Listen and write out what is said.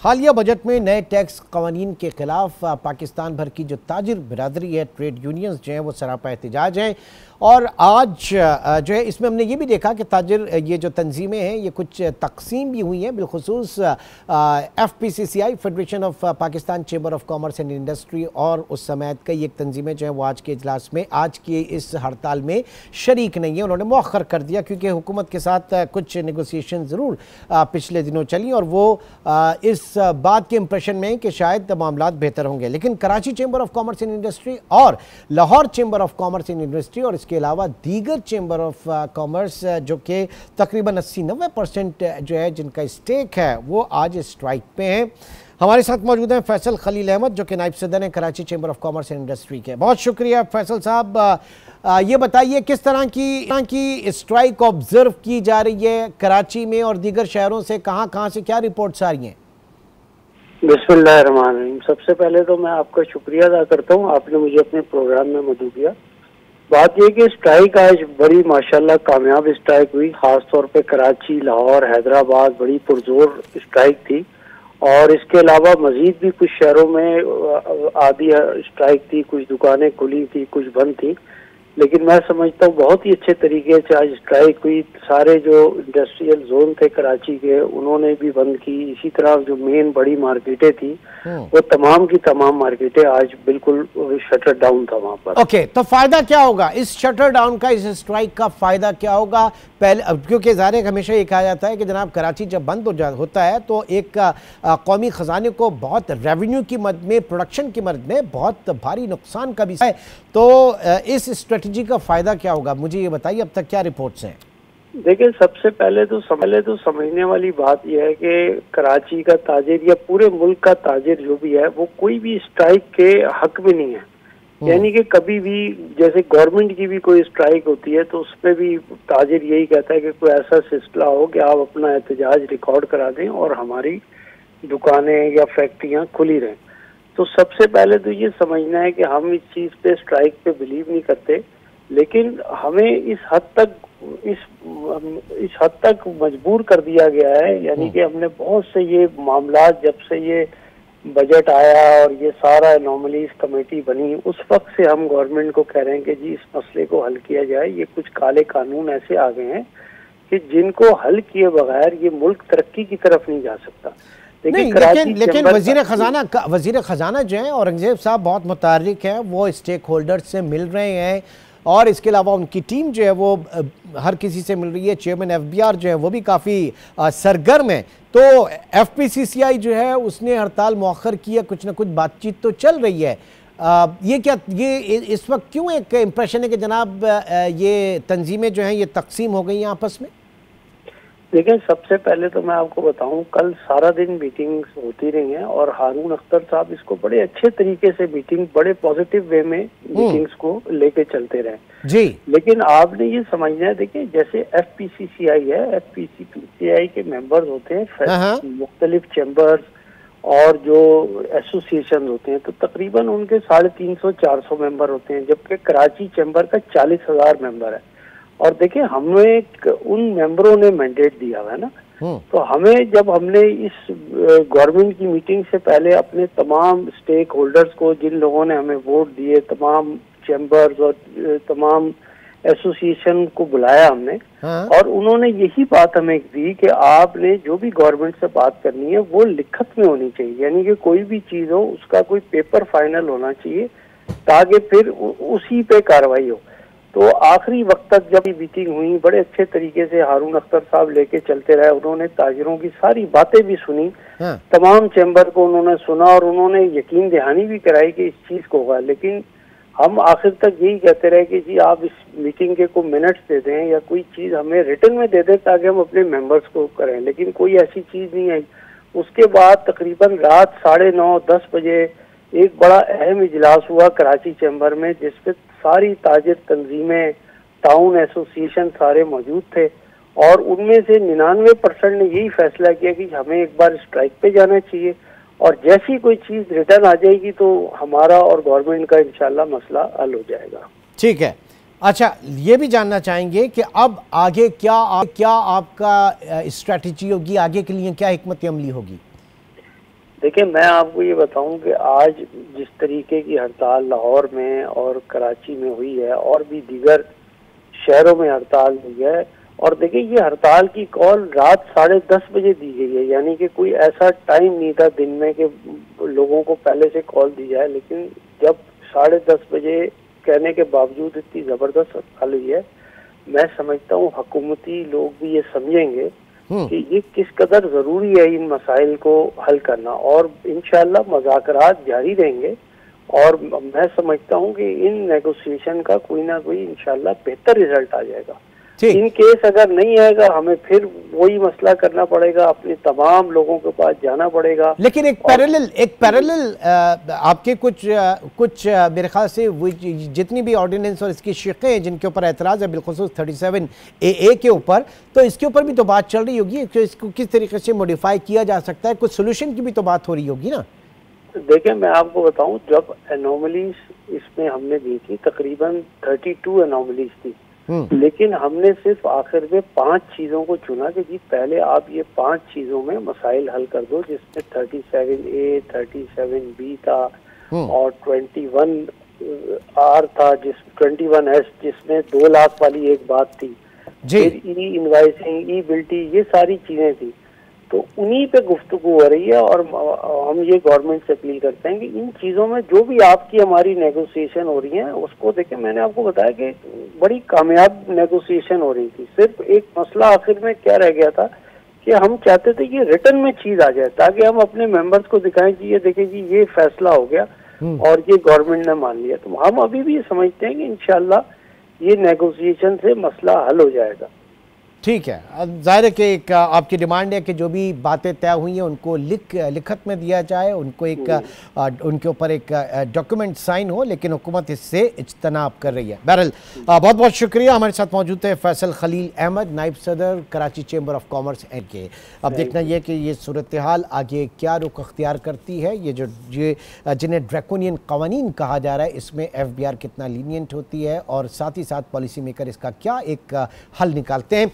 हालिया बजट में नए टैक्स कवानीन के खिलाफ पाकिस्तान भर की जो ताजिर बिरादरी है, ट्रेड यूनियंस जो हैं वो सरापा एहतजाज हैं। और आज जो है इसमें हमने ये भी देखा कि ताजिर ये जो तंजीमें हैं ये कुछ तकसीम भी हुई हैं, बिलखुसूस FPCCI federation of Pakistan chamber of commerce and industry और उस समेत कई एक तंजीमें जो हैं वो आज के इजलास में, आज की इस हड़ताल में शरीक नहीं है। उन्होंने मौखर कर दिया क्योंकि हुकूमत के साथ कुछ नेगोशिएशन ज़रूर पिछले दिनों चली और वो इस बात के इंप्रेशन में कि शायद मामला बेहतर होंगे। लेकिन Karachi chamber of commerce and industry और Lahore chamber of commerce and industry और इसके अलावा दीगर चेंबर ऑफ कॉमर्स जो कि तकरीबन 80-90% जो है जिनका स्टेक है वो आज स्ट्राइक पे हैं। हमारे साथ मौजूद हैं फैसल खलील अहमद जो कि नायब सदर हैं Karachi chamber of commerce and industry के। बहुत शुक्रिया फैसल साहब। ये बताइए किस तरह की स्ट्राइक ऑब्जर्व की जा रही है कराची में और दीगर शहरों से, कहाँ से क्या रिपोर्ट्स आ रही हैं? बिस्मिल्लाहिर्रहमानिर्रहीम। सबसे पहले तो मैं आपका शुक्रिया अदा करता हूँ, आपने मुझे अपने प्रोग्राम में मदऊ किया। बात यह कि स्ट्राइक आज बड़ी माशाल्लाह कामयाब स्ट्राइक हुई, खास तौर पे कराची, लाहौर, हैदराबाद बड़ी पुरजोर स्ट्राइक थी। और इसके अलावा मजीद भी कुछ शहरों में आधी स्ट्राइक थी, कुछ दुकानें खुली थी, कुछ बंद थी। लेकिन मैं समझता हूँ बहुत ही अच्छे तरीके से आज स्ट्राइक हुई। सारे जो इंडस्ट्रियल जोन थे कराची के उन्होंने भी बंद की। इसी तरह जो मेन बड़ी मार्केटें थी वो तमाम की तमाम मार्केटें आज बिल्कुल शटर डाउन था वहाँ पर। ओके, तो फायदा क्या होगा इस शटर डाउन का, इस स्ट्राइक का फायदा क्या होगा? पहले क्योंकि ज़ाहिर है हमेशा ये कहा जाता है कि जनाब कराची जब बंद होता है तो एक कौमी ख़जाने को बहुत रेवेन्यू की मद में, प्रोडक्शन की मद में बहुत भारी नुकसान का भी है। तो इस स्ट्रेटजी का फ़ायदा क्या होगा, मुझे ये बताइए, अब तक क्या रिपोर्ट्स हैं? देखिए, सबसे पहले तो समझने वाली बात यह है कि कराची का ताजिर या पूरे मुल्क का ताजिर जो भी है वो कोई भी स्ट्राइक के हक में नहीं है। यानी कि कभी भी जैसे गवर्नमेंट की भी कोई स्ट्राइक होती है तो उस पर भी ताजिर यही कहता है कि कोई ऐसा सिलसिला हो कि आप अपना एहतजाज रिकॉर्ड करा दें और हमारी दुकानें या फैक्ट्रियां खुली रहें। तो सबसे पहले तो ये समझना है कि हम इस चीज़ पे स्ट्राइक पे बिलीव नहीं करते, लेकिन हमें इस हद तक मजबूर कर दिया गया है। यानी कि हमने बहुत से ये मामला, जब से ये बजट आया और ये सारा एनोमलीज कमेटी बनी, उस वक्त से हम गवर्नमेंट को कह रहे हैं कि जी इस मसले को हल किया जाए। ये कुछ काले कानून ऐसे आ गए हैं कि जिनको हल किए बगैर ये मुल्क तरक्की की तरफ नहीं जा सकता। लेकिन वजीर खजाना जो है औरंगजेब साहब बहुत मुतहर्रिक हैं, वो स्टेक होल्डर्स से मिल रहे हैं और इसके अलावा उनकी टीम जो है वो हर किसी से मिल रही है। चेयरमैन FBR जो है वो भी काफ़ी सरगर्म है। तो FPCCI जो है उसने हड़ताल मौखर किया, कुछ ना कुछ बातचीत तो चल रही है। ये इस वक्त क्यों एक इम्प्रेशन है कि जनाब ये तंजीमें जो हैं ये तकसीम हो गई हैं आपस में? देखिए, सबसे पहले तो मैं आपको बताऊं, कल सारा दिन मीटिंग्स होती रही हैं और हारून अख्तर साहब इसको बड़े अच्छे तरीके से बड़े पॉजिटिव वे में मीटिंग्स को लेके चलते रहे जी। लेकिन आपने ये समझना है, देखिए जैसे FPCCI है, FPCCI के मेंबर्स होते हैं मुख्तलिफ चैम्बर्स और जो एसोसिएशन होते हैं, तो तकरीबन उनके 350-400 मेंबर होते हैं, जबकि कराची चैम्बर का 40,000 मेंबर है। और देखिए, हमें उन मेंबरों ने मैंडेट दिया हुआ है ना, तो हमें जब हमने इस गवर्नमेंट की मीटिंग से पहले अपने तमाम स्टेक होल्डर्स को, जिन लोगों ने हमें वोट दिए, तमाम चैम्बर्स और तमाम एसोसिएशन को बुलाया हमने, और उन्होंने यही बात हमें दी कि आपने जो भी गवर्नमेंट से बात करनी है वो लिखत में होनी चाहिए। यानी कि कोई भी चीज़ हो उसका कोई पेपर फाइनल होना चाहिए ताकि फिर उसी पे कार्रवाई हो। तो आखिरी वक्त तक जब मीटिंग हुई, बड़े अच्छे तरीके से हारून अख्तर साहब लेके चलते रहे। उन्होंने ताजिरों की सारी बातें भी सुनी, तमाम चैम्बर को उन्होंने सुना और उन्होंने यकीन दहानी भी कराई कि इस चीज़ को होगा। लेकिन हम आखिर तक यही कहते रहे कि जी आप इस मीटिंग के को मिनट्स दे दें या कोई चीज़ हमें रिटर्न में दे दें ताकि हम अपने मेंबर्स को करें, लेकिन कोई ऐसी चीज़ नहीं आई। उसके बाद तकरीबन रात 9:30-10 बजे एक बड़ा अहम इजलास हुआ कराची चैम्बर में, जिसपे सारी ताजिर तंजीमें, टाउन एसोसिएशन सारे मौजूद थे और उनमें से 99% ने यही फैसला किया कि हमें एक बार स्ट्राइक पे जाना चाहिए और जैसी कोई चीज़ रिटर्न आ जाएगी तो हमारा और गवर्नमेंट का इंशाल्लाह मसला हल हो जाएगा। ठीक है। अच्छा, ये भी जानना चाहेंगे कि अब आगे क्या आपका स्ट्रैटेजी होगी, आगे के लिए क्या हिकमत अमली होगी? देखिए, मैं आपको ये बताऊं कि आज जिस तरीके की हड़ताल लाहौर में और कराची में हुई है और भी दीगर शहरों में हड़ताल हुई है, और देखिए ये हड़ताल की कॉल रात 10:30 बजे दी गई है, यानी कि कोई ऐसा टाइम नहीं था दिन में कि लोगों को पहले से कॉल दी जाए। लेकिन जब 10:30 बजे कहने के बावजूद इतनी ज़बरदस्त हड़ताल हुई है, मैं समझता हूँ हुकूमती लोग भी ये समझेंगे कि ये किस कदर ज़रूरी है इन मसाइल को हल करना, और इंशाअल्लाह मुज़ाकरात जारी रहेंगे। और मैं समझता हूँ कि इन नेगोशिएशन का कोई ना कोई इंशाअल्लाह बेहतर रिजल्ट आ जाएगा। इन केस अगर नहीं आएगा, हमें फिर वही मसला करना पड़ेगा, अपने तमाम लोगों के पास जाना पड़ेगा। लेकिन एक पैरेलल आपके कुछ मेरे ख्याल से वो जितनी भी ऑर्डिनेंस और इसकी शिक़ें हैं जिनके ऊपर एतराज़ है, बिलखुसूस 37AA के ऊपर, तो इसके ऊपर भी तो बात चल रही होगी कि इसको किस तरीके से मॉडिफाई किया जा सकता है, कुछ सोल्यूशन की भी तो बात हो रही होगी ना। देखिए, मैं आपको बताऊं, जब एनोमलीज इसमें हमने दी थी, तकरीबन 32 एनोमलीज थी, लेकिन हमने सिर्फ आखिर में 5 चीजों को चुना कि जी पहले आप ये 5 चीजों में मसाइल हल कर दो, जिसमें 37A, 37B था और 21R था, 21S जिसमें 2 लाख वाली एक बात थी, फिर ई इनवाइसिंग, ई बिल्टी, ये सारी चीजें थी। तो उन्हीं पे गुफ्तगू हो रही है, और हम ये गवर्नमेंट से अपील करते हैं कि इन चीज़ों में जो भी आपकी हमारी नेगोशिएशन हो रही है उसको देखें। मैंने आपको बताया कि बड़ी कामयाब नेगोशिएशन हो रही थी। सिर्फ एक मसला आखिर में क्या रह गया था कि हम चाहते थे कि रिटर्न में चीज़ आ जाए, ताकि हम अपने मेंबर्स को दिखाएं कि ये देखें कि ये फैसला हो गया और ये गवर्नमेंट ने मान लिया। तो हम अभी भी समझते हैं कि इंशाल्लाह ये नेगोशिएशन से मसला हल हो जाएगा। ठीक है, ज़ाहिर है कि एक आपकी डिमांड है कि जो भी बातें तय हुई हैं उनको लिखत में दिया जाए, उनको उनके ऊपर एक डॉक्यूमेंट साइन हो, लेकिन हुकूमत इससे इज्तनाब कर रही है। बहरहाल बहुत बहुत शुक्रिया। हमारे साथ मौजूद है फैसल खलील अहमद, नायब सदर Karachi chamber of commerce NK। अब देखना यह कि ये सूरत हाल आगे क्या रुख अख्तियार करती है। ये जिन्हें ड्रैकोनियन कवानीन कहा जा रहा है, इसमें FBR कितना लीनियंट होती है, और साथ ही साथ पॉलिसी मेकर इसका क्या एक हल निकालते हैं।